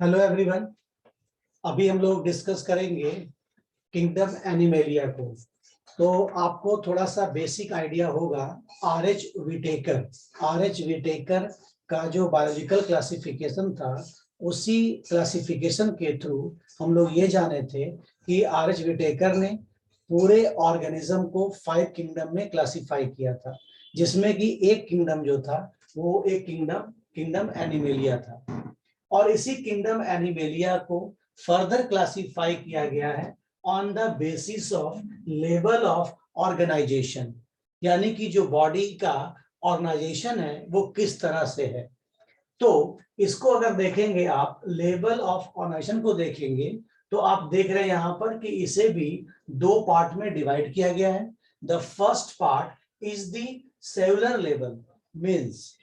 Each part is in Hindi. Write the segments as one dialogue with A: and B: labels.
A: Hello everyone. अभी हम लोग डिस्कस करेंगे किंगडम एनिमेलिया को। तो आपको थोड़ा सा बेसिक आइडिया होगा आरएच विटेकर का जो बायोलॉजिकल क्लासिफिकेशन था, उसी क्लासिफिकेशन के थ्रू हम लोग ये जाने थे कि आरएच विटेकर ने पूरे ऑर्गेनिज्म को 5 किंगडम में क्लासिफाई किया था, जिसमें कि एक किंगडम जो था वो एक किंगडम एनिमेलिया था। और इसी किंगडम एनिमेलिया को फर्दर क्लासिफाई किया गया है on the basis of level of organisation, यानी कि जो बॉडी का ऑर्गेनाइजेशन है वो किस तरह से है। तो इसको अगर देखेंगे आप, लेवल ऑफ ऑर्गेनाइजेशन को देखेंगे तो आप देख रहे हैं यहाँ पर कि इसे भी 2 पार्ट में डिवाइड किया गया है। The first part is the cellular level, means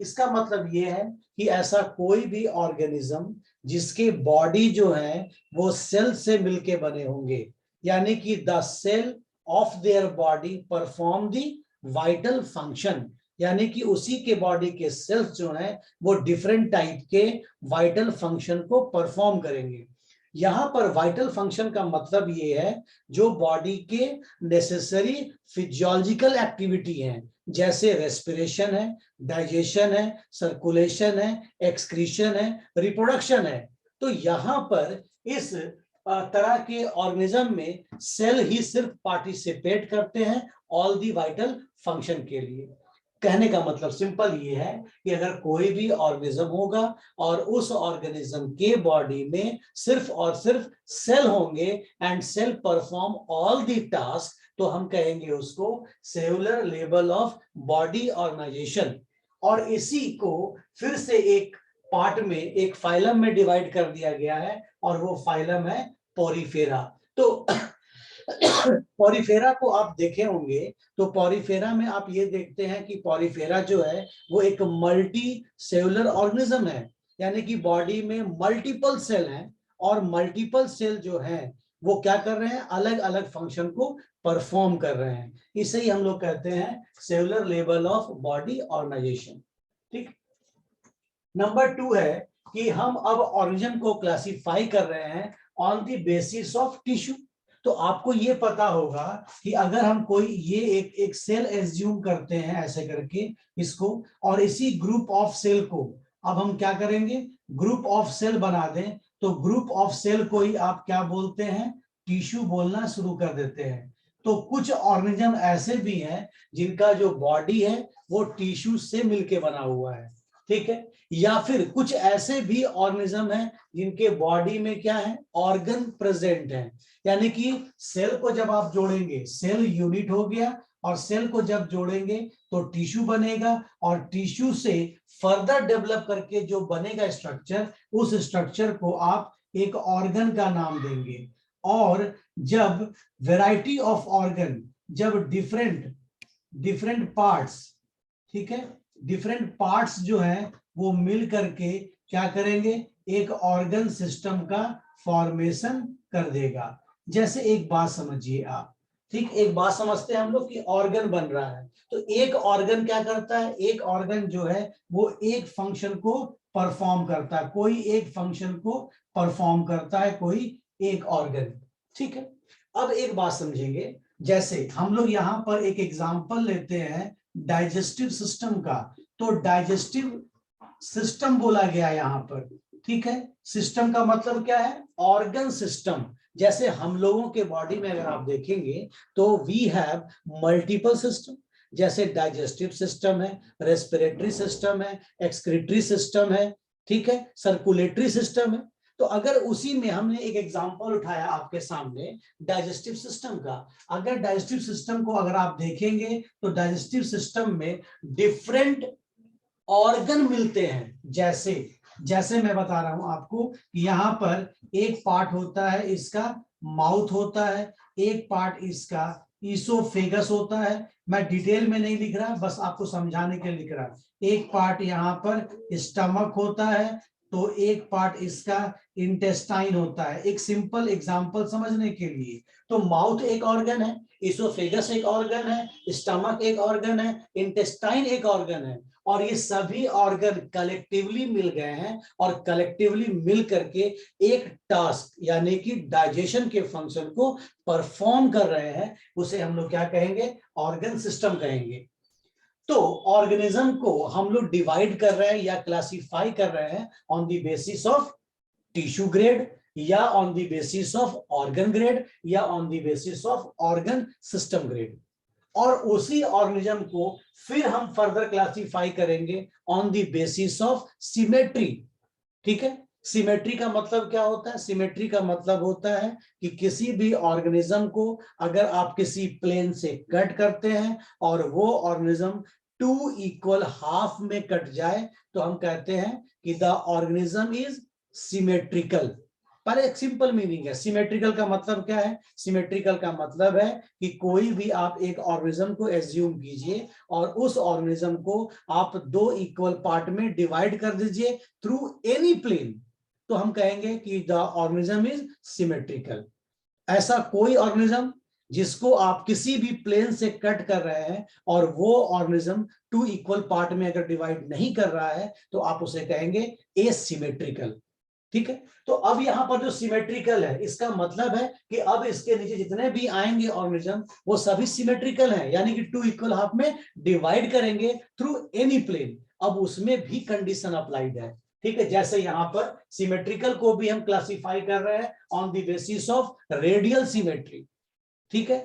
A: इसका मतलब ये है कि ऐसा कोई भी ऑर्गेनिज्म जिसके बॉडी जो है वो सेल से मिलके बने होंगे, यानी कि the cell of their body perform the vital function, यानी कि उसी के बॉडी के सेल्स जो हैं वो डिफरेंट टाइप के वाइटल फंक्शन को परफॉर्म करेंगे। यहाँ पर वाइटल फंक्शन का मतलब ये है जो बॉडी के नेसेसरी फिजियोलॉजिकल एक्टिविटी हैं, जैसे रेस्पिरेशन है, डाइजेशन है, सर्कुलेशन है, एक्सक्रीशन है, रिप्रोडक्शन है। तो यहाँ पर इस तरह के ऑर्गेनिज्म में सेल ही सिर्फ पार्टिसिपेट करते हैं ऑल दी वाइटल फंक्शन के लिए। कहने का मतलब सिंपल ये है कि अगर कोई भी ऑर्गेनिज्म होगा और उस ऑर्गेनिज्म के बॉडी में सिर्फ और सिर्फ सेल होंगे and cell perform all the task, तो हम कहेंगे उसको cellular level of body organisation. और इसी को फिर से एक पार्ट में, एक फाइलम में डिवाइड कर दिया गया है और वो फाइलम है पोरीफेरा। तो पोरीफेरा को आप देखे होंगे तो पोरीफेरा में आप ये देखते हैं कि पोरीफेरा जो है वो एक मल्टी सेलुलर ऑर्गेनिज्म है, यानी कि बॉडी में मल्टीपल सेल हैं और मल्टीपल सेल जो हैं वो क्या कर रहे हैं, अलग अलग फंक्शन को परफॉर्म कर रहे हैं। इसे ही हम लोग कहते हैं cellular level of body organisation. ठीक। नंबर 2 है कि हम अब ऑर्गेनिज्म को क्लासिफाई कर रहे हैं on the basis of tissue. तो आपको ये पता होगा कि अगर हम कोई ये एक सेल एज्यूम करते हैं ऐसे करके इसको, और इसी ग्रुप ऑफ सेल को अब हम क्या करेंगे, ग्रुप ऑफ सेल बना दें, तो ग्रुप ऑफ सेल को ही आप क्या बोलते हैं, टिश्यू बोलना शुरू कर देते हैं। तो कुछ ऑर्गेनिज्म ऐसे भी हैं जिनका जो बॉडी है वो टिश्यू से मिलके बना हुआ है, ठीक है। या फिर कुछ ऐसे भी ऑर्गेनिज्म हैं जिनके बॉडी में क्या है, ऑर्गन प्रेजेंट है, यानी कि सेल को जब आप जोड़ेंगे, सेल यूनिट हो गया, और सेल को जब जोड़ेंगे तो टिश्यू बनेगा, और टिश्यू से फर्दर डेवलप करके जो बनेगा स्ट्रक्चर, उस स्ट्रक्चर को आप एक ऑर्गन का नाम देंगे। और जब वैरायटी ऑफ ऑर्गन, जब डिफरेंट पार्ट्स, ठीक है, डिफरेंट पार्ट्स जो है वो मिल करके क्या करेंगे, एक ऑर्गन सिस्टम का फॉर्मेशन कर देगा। जैसे एक बात समझिए आप, ठीक, एक बात समझते हैं हम लोग कि ऑर्गन बन रहा है, तो एक ऑर्गन क्या करता है, एक ऑर्गन जो है वो एक फंक्शन को परफॉर्म करता है, कोई एक फंक्शन को परफॉर्म करता है कोई एक ऑर्गन, ठीक है। अब एक बात समझेंगे, जैसे हम लोग यहाँ पर एक एग्जांपल लेते हैं डाइजेस्टिव सिस्टम का, तो डाइजेस्टिव सिस्टम बोला गया यहाँ पर, ठीक है। सिस्टम का मतलब क्या है, ऑर्गन सिस्टम। जैसे हम लोगों के बॉडी में अगर आप देखेंगे तो वी हैव मल्टीपल सिस्टम, जैसे डाइजेस्टिव सिस्टम है, रेस्पिरेटरी सिस्टम है, एक्सक्रीटरी सिस्टम है, ठीक है, सर्कुलेटरी सिस्टम है। तो अगर उसी में हमने एक एग्जांपल उठाया आपके सामने डाइजेस्टिव सिस्टम का, अगर डाइजेस्टिव सिस्टम को अगर आप देखेंगे तो डाइजेस्टिव सिस्टम में डिफरेंट ऑर्गन मिलते हैं। जैसे मैं बता रहा हूं आपको कि यहाँ पर एक पार्ट होता है इसका माउथ होता है, एक पार्ट इसका ईसोफेगस होता है। मैं डिटेल में नहीं लिख रहा, बस आपको समझाने के लिए लिख रहा। एक पार्ट यहाँ पर स्टमक होता है, तो एक पार्ट इसका इंटेस्टाइन होता है। एक सिंपल एग्जांपल समझने के लिए, तो माउथ एक ऑर्गन है, ईसोफेगस एक ऑर्गन है, स्टमक एक ऑर्गन है, इंटेस्टाइन एक ऑर्गन है, और ये सभी ऑर्गन कलेक्टिवली मिल गए हैं और कलेक्टिवली मिल करके एक टास्क यानी कि डाइजेशन के फंक्शन को परफॉर्म कर रहे हैं, उसे हम लोग क्या कहेंगे, ऑर्गन सिस्टम कहेंगे। तो ऑर्गेनिज्म को हम लोग डिवाइड कर रहे हैं या क्लासिफाई कर रहे हैं on the basis of tissue grade, या on the basis of organ grade, या on the basis of organ system grade. और उसी ऑर्गेनिज्म को फिर हम फर्दर क्लासिफाई करेंगे on the basis of symmetry. ठीक है, सिमेट्री का मतलब क्या होता है? सिमेट्री का मतलब होता है कि किसी भी ऑर्गेनिज्म को अगर आप किसी प्लेन से कट करते हैं और वो ऑर्गेनिज्म 2 इक्वल हाफ में कट जाए तो हम कहते हैं कि द ऑर्गेनिज्म इज सिमेट्रिकल। पर एक सिंपल मीनिंग है सिमेट्रिकल का मतलब क्या है? सिमेट्रिकल का मतलब है कि कोई भी आप एक ऑर्गेनिज्म को एज्यूम कीजिए और उस ऑर्गेनिज्म को आप 2 इक्वल पार्ट में डिवाइड कर दीजिए थ्रू एनी प्लेन, तो हम कहेंगे कि द ऑर्गेनिज्म इज सिमेट्रिकल। ऐसा कोई ऑर्गेनिज्म जिसको आप किसी भी प्लेन से कट कर रहे हैं और वो ऑर्गेनिज्म 2 इक्वल पार्ट में अगर डिवाइड नहीं कर रहा है तो आप उसे कहेंगे एसिमेट्रिकल। ठीक है, तो अब यहां पर जो सिमेट्रिकल है इसका मतलब है कि अब इसके नीचे जितने भी आएंगे ऑर्गेनिज्म वो सभी सिमेट्रिकल हैं, यानी कि 2 इक्वल हाफ में डिवाइड करेंगे थ्रू एनी प्लेन। अब उसमें भी कंडीशन अप्लाइड है। ठीक है, जैसे यहां पर सिमेट्रिकल को भी हम क्लासिफाई कर रहे हैं on the basis of radial symmetry. ठीक है,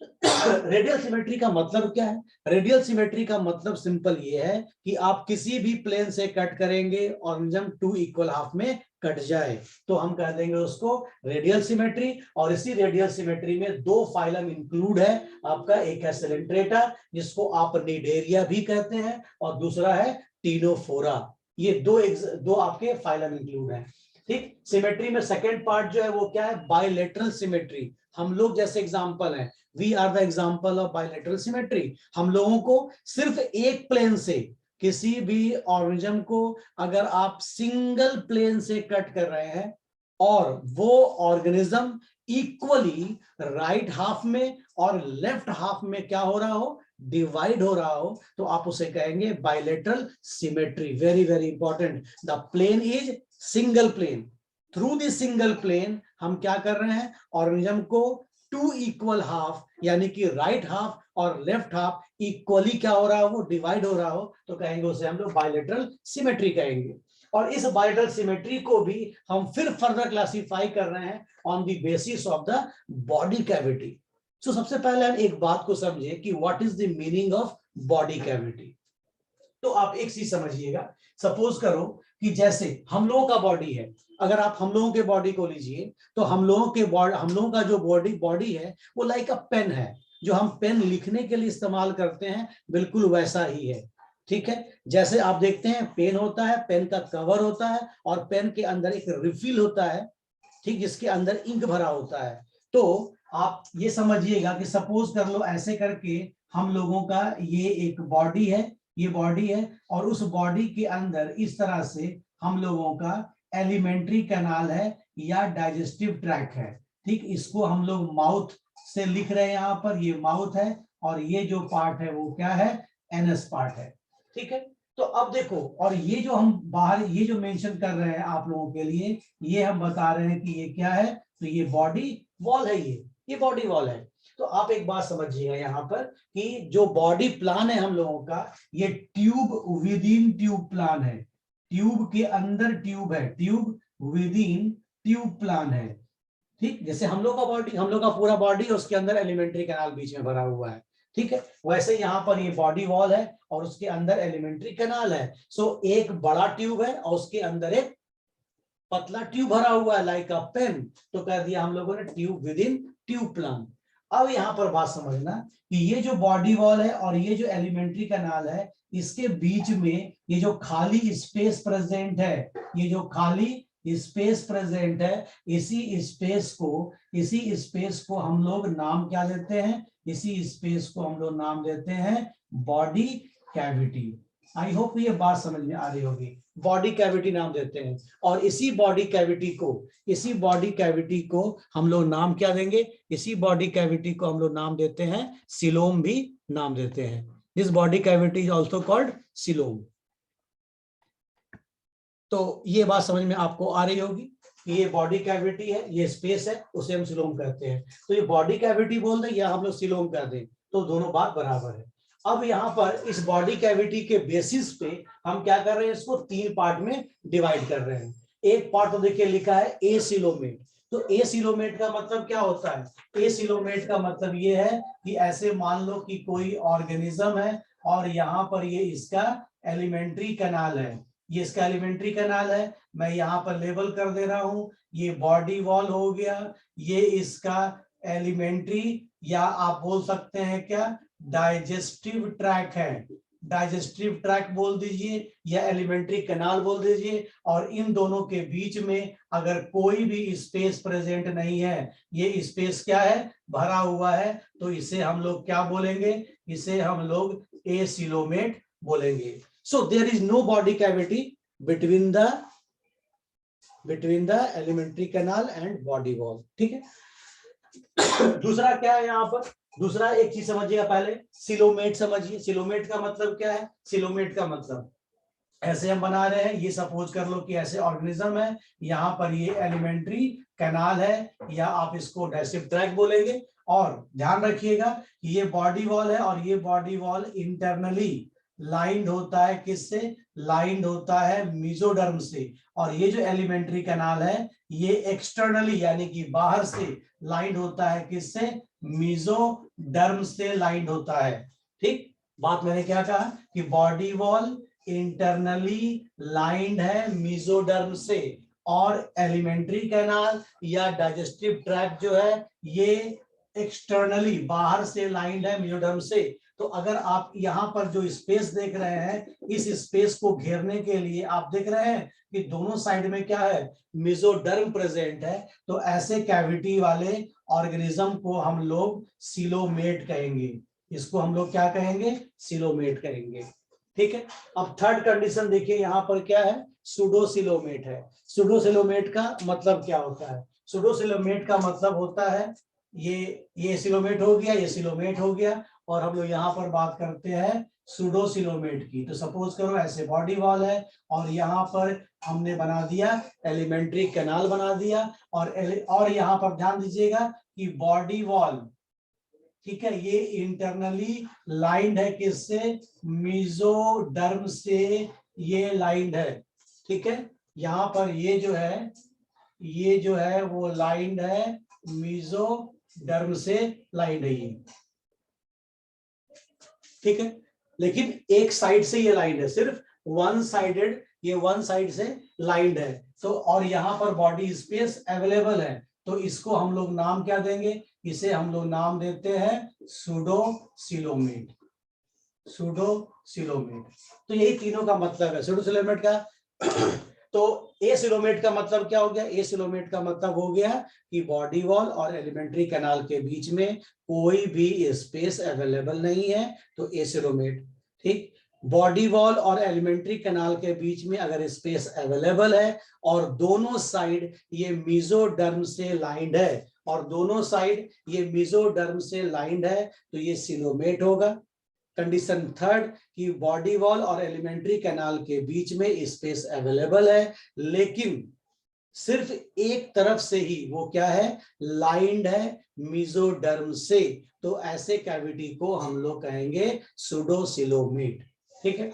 A: रेडियल सिमेट्री का मतलब क्या है? रेडियल सिमेट्री का मतलब सिंपल ये है कि आप किसी भी प्लेन से कट करेंगे ऑर्गेनिज्म 2 इक्वल हाफ में कट जाए तो हम कह देंगे उसको रेडियल सिमेट्री। और इसी रेडियल सिमेट्री में 2 फाइलम इंक्लूड है आपका, एक है सेलेंट्रेटा जिसको आप निडेरिया भी कहते हैं और दूसरा है टीनोफोरा। ये दो आपके फाइलम इंक्लूड है। ठीक, सिमेट्री में सेकेंड पार्ट जो है वो क्या है? Bilateral symmetry. हम लोग जैसे एग्जांपल है, we are the example of bilateral symmetry. हम लोगों को सिर्फ एक प्लेन से किसी भी ऑर्गेनिज्म को अगर आप सिंगल प्लेन से कट कर रहे हैं और वो ऑर्गेनिज्म इक्वली राइट हाफ में और लेफ्ट हाफ में क्या हो रहा हो? डिवाइड हो रहा हो, तो आप उसे कहेंगे bilateral symmetry. Very very important, the plane is single plane. Through the single plane हम क्या कर रहे हैं? ऑर्गेनिज्म को 2 इक्वल हाफ यानी कि राइट हाफ और लेफ्ट हाफ इक्वली क्या हो रहा हो? वो डिवाइड हो रहा हो, तो कहेंगे उसे हम लोग बायलैटरल सिमेट्री कहेंगे। और इस बायलैटरल सिमेट्री को भी हम फिर फर्दर क्लासिफाई कर रहे हैं on the basis of the body cavity. So सबसे पहले हम एक बात को समझे कि what is the meaning of body cavity. तो आप एक चीज समझिएगा, सपोज करो कि जैसे हम लोगों का बॉडी है, अगर आप हम लोगों के बॉडी को लीजिए तो हम लोगों का जो बॉडी है वो लाइक अ पेन है, जो हम पेन लिखने के लिए इस्तेमाल करते हैं बिल्कुल वैसा ही है। ठीक है, जैसे आप देखते हैं पेन होता है, पेन का कवर होता है और पेन के अंदर एक रिफिल होता है, ठीक, जिसके अंदर इंक भरा होता है। तो आप ये समझिएगा कि सपोज कर लो ऐसे करके हम लोगों का ये एक बॉडी है, ये बॉडी है और उस बॉडी के अंदर इस तरह से हम लोगों का एलिमेंट्री कैनाल है या डाइजेस्टिव ट्रैक्ट है। ठीक, इसको हम लोग माउथ से लिख रहे हैं, यहाँ पर ये माउथ है और ये जो पार्ट है वो क्या है? एनस पार्ट है। ठीक है, तो अब देखो, और ये जो हम बाहर ये जो मेंशन कर रहे हैं आप लोगों के लिए, ये हम बता रहे हैं कि ये क्या है? तो ये बॉडी वॉल है, ये बॉडी वॉल है। तो आप एक बात समझिएगा यहाँ पर कि जो बॉडी प्लान है हम लोगों का, ये tube with in tube plan है। ट्यूब के अंदर ट्यूब है, tube with in tube plan है। ठीक, जैसे हम लोग का बॉडी, हम लोग का पूरा बॉडी है, उसके अंदर एलिमेंट्री कैनाल बीच में भरा हुआ है। ठीक है, वैसे यहाँ पर ये बॉडी वॉल है और उसके अंदर एलिमेंट्री कैनाल है। सो एक बड़ा ट्यूब है और उसके अंदर एक पतला ट्यूब भरा हुआ है लाइक अ पेन, तो कह दिया हम लोगों ने tube with in tube plan. अब यहाँ पर बात समझना कि ये जो बॉडी वॉल है और ये जो एलिमेंट्री कैनाल है, इसके बीच में ये जो खाली स्पेस प्रेजेंट है, ये जो खाली स्पेस प्रेजेंट है, इसी स्पेस को हम लोग नाम क्या देते हैं? इसी स्पेस को हम लोग नाम देते हैं बॉडी कैविटी। आई होप ये बात समझ में आ रही होगी। बॉडी कैविटी नाम देते हैं और इसी बॉडी कैविटी को हम लोग नाम क्या देंगे? इसी बॉडी कैविटी को हम लोग नाम देते हैं सिलोम भी नाम देते हैं। This body cavity is also called coelom. तो ये बात समझ में आपको आ रही होगी कि ये बॉडी कैविटी है, ये स्पेस है, उसे हम सीलोम कहते हैं। तो ये बॉडी कैविटी बोल दें या हम लोग सीलोम कह दें, तो दोनों बात बराबर है। अब यहाँ पर इस बॉडी कैविटी के बेसिस पे हम क्या कर रहे हैं, इसको 3 पार्ट में डिवाइड कर रहे हैं। एक पार्ट तो देखिए लिखा है एसिलोमेट। तो एसिलोमेट का मतलब क्या होता है? एसिलोमेट का मतलब ये है कि ऐसे मान लो कि कोई ऑर्गेनिज्म है और यहाँ पर ये इसका एलिमेंट्री कैनाल है, ये इसका एलिमेंट्री कैनाल है, मैं यहाँ पर लेबल कर दे रहा हूं, ये बॉडी वॉल हो गया, ये इसका एलिमेंट्री या आप बोल सकते हैं क्या डाइजेस्टिव ट्रैक है, डाइजेस्टिव ट्रैक बोल दीजिए या एलिमेंट्री कैनाल बोल दीजिए। और इन दोनों के बीच में अगर कोई भी स्पेस प्रेजेंट नहीं है, ये स्पेस क्या है, भरा हुआ है, तो इसे हम लोग क्या बोलेंगे, इसे हम लोग एसिलोमेट बोलेंगे। So there is no body cavity between the elementary canal and body wall, ठीक है। दूसरा क्या है यहाँ पर, दूसरा एक चीज समझिएगा पहले, सिलोमेट समझिए। सिलोमेट का मतलब क्या है? सिलोमेट का मतलब ऐसे हम बना रहे हैं, ये सपोज कर लो कि ऐसे ऑर्गेनिज्म है, यहाँ पर ये एलिमेंट्री कैनाल है या आप इसको डाइजेस्टिव ट्रैक्ट बोलेंगे। और ध्यान रखिएगा कि ये बॉडी वॉल है और ये बॉडी वॉल इंटरनली लाइंड होता है, किससे लाइंड होता है, मेसोडर्म से। और ये जो एलिमेंट्री कैनाल है ये एक्सटर्नली यानी कि बाहर से लाइंड होता है, किससे, मेसोडर्म से लाइंड होता है। ठीक, बात मैंने क्या कहा कि बॉडी वॉल इंटरनली लाइंड है मेसोडर्म से और एलिमेंट्री कैनाल या डाइजेस्टिव ट्रैक्ट जो है ये एक्सटर्नली बाहर से लाइंड है मेसोडर्म से। तो अगर आप यहाँ पर जो स्पेस देख रहे हैं, इस स्पेस को घेरने के लिए आप देख रहे हैं कि दोनों साइड में क्या है, मेसोडर्म प्रेजेंट है। तो ऐसे कैविटी वाले ऑर्गेनिज्म को हम लोग सिलोमेट कहेंगे। इसको हम लोग क्या कहेंगे, सिलोमेट कहेंगे। ठीक है। अब थर्ड कंडीशन देखिए, यहाँ पर क्या है, सुडोसिलोमेट है। सुडोसिलोमेट का मतलब क्या होता है? सुडोसिलोमेट का मतलब होता है ये सिलोमेट हो गया, ये सिलोमेट हो गया, और हम लोग यहाँ पर बात करते हैं सुडोसिलोमेट की। तो सपोज करो ऐसे बॉडी वॉल है और यहाँ पर हमने बना दिया एलिमेंट्री कैनाल बना दिया, और यहाँ पर ध्यान दीजिएगा कि बॉडी वॉल, ठीक है, ये इंटरनली लाइंड है, किससे, मेसोडर्म से ये लाइंड है। ठीक है, यहाँ पर ये जो है वो लाइंड है, मेसोडर्म से लाइंड है ये। ठीक है, लेकिन एक साइड से ये लाइंड है, सिर्फ वन साइडेड, ये वन साइड से लाइंड है। तो और यहाँ पर बॉडी स्पेस अवेलेबल है, तो इसको हम लोग नाम क्या देंगे, इसे हम लोग नाम देते हैं सुडोसिलोमेट। सुडोसिलोमेट, तो यही तीनों का मतलब है सुडोसिलोमेट का। तो एसिलोमेट का मतलब क्या हो गया? एसिलोमेट का मतलब हो गया कि बॉडी वॉल और एलिमेंट्री कैनाल के बीच में कोई भी स्पेस अवेलेबल नहीं है, तो एसिलोमेट। ठीक, बॉडी वॉल और एलिमेंट्री कैनाल के बीच में अगर स्पेस अवेलेबल है और दोनों साइड ये मेसोडर्म से लाइंड है, और दोनों साइड ये मेसोडर्म से लाइंड है, तो ये सिलोमेट होगा। कंडीशन थर्ड कि बॉडी वॉल और एलिमेंट्री कैनाल के बीच में स्पेस अवेलेबल है, लेकिन सिर्फ एक तरफ से ही वो क्या है, लाइंड है मेसोडर्म से, तो ऐसे कैविटी को हम लोग कहेंगे सुडोसिलोमेट। ठीक है,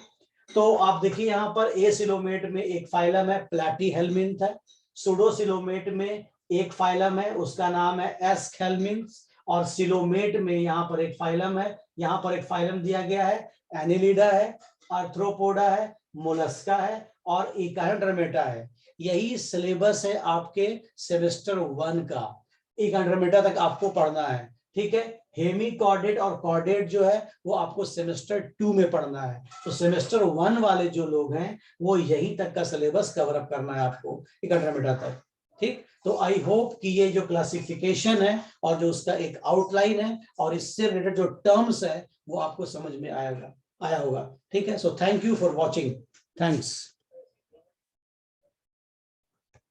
A: तो आप देखिए यहाँ पर एसिलोमेट में एक फाइलम है प्लैटीहेल्मिन्थ है, सुडोसिलोमेट में एक फाइलम है उसका नाम है एस्केल्मिन्थ, और सिलोमेट में यहाँ पर एक फाइलम है, यहाँ पर एक फाइलम दिया गया है, एनिलिडा है, आर्थ्रोपोडा है, मोलस्का है और इकांड्रोमेटा है। यही सिलेबस है आपके सेमेस्टर 1 का, इकांड्रोमेटा तक आपको पढ़ना है। ठीक है, हेमीकॉर्डेट और कॉर्डेट जो है वो आपको सेमेस्टर 2 में पढ़ना है। तो सेमेस्टर 1 वाले जो लोग हैं वो यहीं तक का सिलेबस कवर अप करना है आपको, इकांड्रोमेटा तक। ठीक, तो आई होप कि ये जो क्लासिफिकेशन है और जो उसका एक आउटलाइन है और इससे रिलेटेड जो टर्म्स है वो आपको समझ में आया होगा। ठीक है, so thank you for watching, thanks.